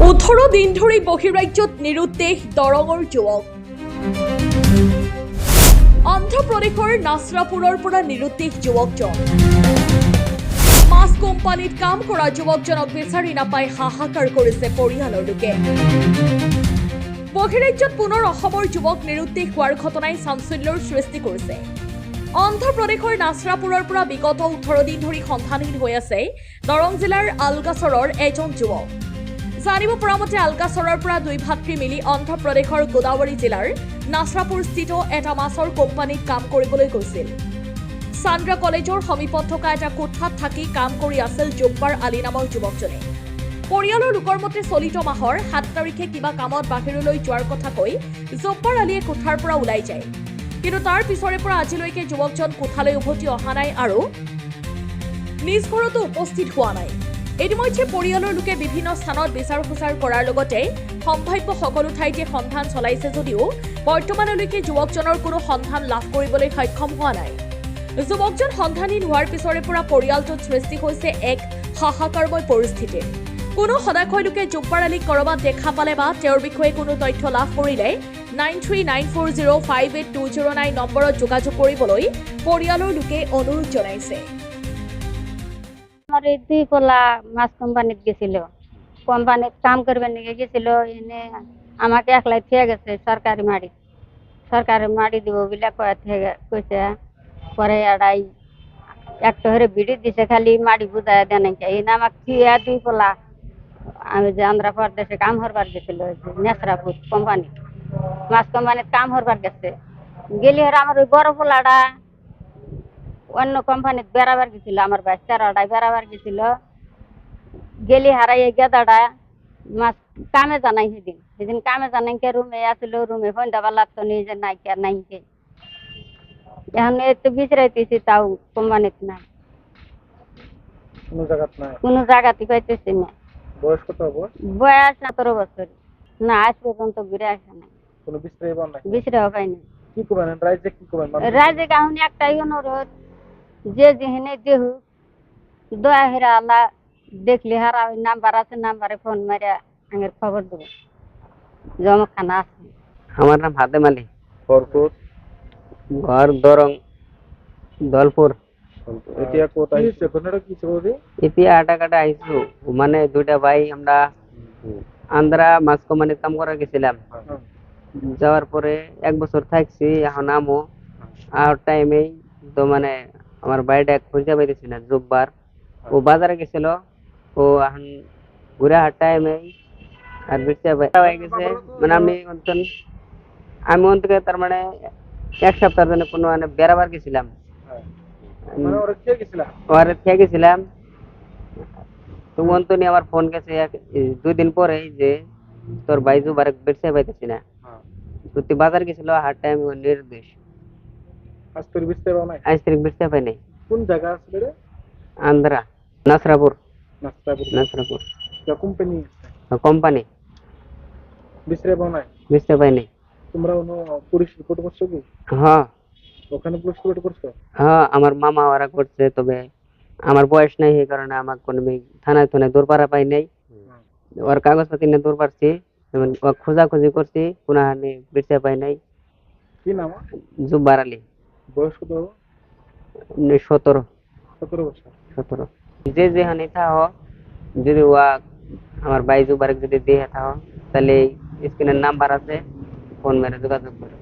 18 দিন ধৰি বহিৰাজ্যত নিৰুদ্দেশ দৰঙৰ যুৱক। অন্ধ্ৰপ্ৰদেশৰ নাছৰাপুৰৰ পৰা নিৰুদ্দেশ যুৱকজন। মাছ কোম্পানীত কাম কৰা যুৱকজনক বিচাৰি নাপাই হাহাকাৰ কৰিছে পৰিয়ালৰ লোকে। বহিৰাজ্যত পুনৰ অসমৰ যুৱক নিৰুদ্দেশ হোৱাৰ ঘটনাই চাঞ্চল্যৰ সৃষ্টি কৰিছে। অন্ধ্ৰপ্ৰদেশৰ নাছৰাপুৰৰ পৰা বিগত 18 দিন ধৰি সন্ধানহীন হৈ আছে দৰং জিলাৰ আলগাছৰৰ এজন যুৱক। জানিব পৰা মতে আলগাছৰৰ পৰা দুই ভাতৃ মিলি অন্ধ্ৰপ্ৰদেশৰ গোদাৱৰী জিলাৰ নাছৰাপুৰস্থিত এটা মাছৰ কোম্পানীত কাম কৰিবলৈ গৈছিল। চান্দ্ৰা কলেজৰ সমীপত থকা এটা কোঠাত থাকি কাম কৰি আছিল জব্বাৰ আলী নামৰ যুৱকজনে। পৰিয়ালৰ লোকৰ মতে চলিত মাহৰ 7 তাৰিখে কিবা কামত বাহিৰলৈ যোৱাৰ কথা কৈ জব্বাৰ আলীয়ে কোঠাৰ পৰা ওলাই যায়। কিন্তু তাৰ পিছৰে পৰা আজিলৈকে যুৱকজন কোঠালৈ উভতি অহা নাই আৰু নিজ ঘৰতো উপস্থিত হোৱা নাই। ইতিমধ্যে পৰিয়ালৰ লোকে বিভিন্ন স্থানত বিচাৰ খোচাৰ কৰাৰ লগতে সম্ভাৱ্য সকলো ঠাইতে সন্ধান চলাইছে যদিও বৰ্তমানলৈকে যুৱকজনৰ কোনো সন্ধান লাভ কৰিবলৈ সক্ষম হোৱা নাই। যুৱকজন সন্ধানহীন হোৱাৰ পিছৰে পৰা পৰিয়ালটোত সৃষ্টি হৈছে এক হাহাকাৰময় পৰিস্থিতি। কোনো সদাশয় লোকে জব্বাৰ আলীক কৰবাত দেখা পালে বা তেওঁৰ বিষয়ে কোনো তথ্য লাভ কৰিলে 9394058209 নম্বৰত যোগাযোগ কৰিবলৈ পৰিয়ালৰ লোকে অনুৰোধ জনাইছে। আমার এই দুই পোলা মাছ কোম্পানিত গেছিল, কোম্পানিত কাম করবে নিয়ে গেছিল। এনে আমাকে একলাই থেকে গেছে সরকারি মাড়ি দিব বলে কইছে। পরে এড়াই একটা হরে বিড়ি দিছে, খালি মাড়ি বুঝাই দেয় নাকি। এনে আমাকে থিয়া দুই পোলা আমি যে অন্ধ্রপ্রদেশে কাম হরবার গেছিল নেসরাপুর কোম্পানি মাছ কোম্পানিত কাম হরবার গেছে। গেলি হরে আমার ওই বড় পোলাটা অন্য কোম্পানিত বেড়াবার গেছিল, আমার বাচ্চারাটাই বেড়াবার গেছিল। গেলি হারাই এই গেদাটা মাছ কামে জানাই সেদিন কামে জানাইকে রুমে আসছিল। রুমে সন্ধ্যাবেলা তো নিজে নাইকে এখন একটু বিচারাইতেছি, তাও কোম্পানিত নাই, কোনো জায়গাতে পাইতেছি না। বয়স কত? বয়স 17 বছর। না, আজ পর্যন্ত ঘুরে আসে নাই, বিচারাও পাইনি। রাইজে এখন একটাই অনুরোধ, যে যেখানে দেহু দয়া হেরা আল্লাহ দেখলে হারা ওই নাম্বার আছে, নাম্বারে ফোন মারিয়া আগের খবর দেবো জমখানা আছে। আমার নাম হাতেম আলী, ঘর দরং দলপুর। এতিয়া আটা কাটা আইসু, মানে দুইটা ভাই আমরা আন্ধ্রা মাছ কোম্পানির কাম করা গেছিলাম। যাওয়ার পরে 1 বছর থাকছি, এখন আমো আর টাইমেই তো মানে আমার ভাইটা খুঁজে পাইতেছি না। জব্বার ও বাজারে গেছিল, ও এখন ঘুরে হাট টাইমেই আর বিরসা ভাই হয়ে গেছে। মানে আমি অন্তকে তার মানে 1 সপ্তাহের জন্য কোনো মানে বেড়াবার গেছিলাম, ওরে খেয়ে গেছিলাম। তো অন্তনি আমার ফোন গেছে 2 দিন পরে যে তোর ভাই জুবারে বিরসা পাইতেছি না। তো তুই বাজার গেছিল হাট টাইম নির্দেশ আজ তারিখ বিরসা পাই নাই। কোন জায়গা আছে রে? আন্ধ্রা নাসরাপুর। কোম্পানি বিরসা পাই নাই। তোমরা পুলিশ রিপোর্ট করছো কি? হ্যাঁ, ওখানে পুলিশ রিপোর্ট করছো? হ্যাঁ, আমার মামা ওরা করছে, তবে আমার বয়স নাই এই কারণে আমার কোনো থানায় দৌড় পাড়া পাই নাই। ওর কাগজপাতি নিয়ে দৌড় পারছি, খোঁজাখুঁজি করছি, কোনো হানি বিরসা পাই নাই। কি নাম? জব্বার আলী। বয়স কত? 17 বছর। যে যেখানে থাকো, যদি আমার ভাই জুবারে যদি দিয়ে থাকো, তাহলে স্ক্রিনের নাম্বার আছে, ফোন মেরে যোগাযোগ করো।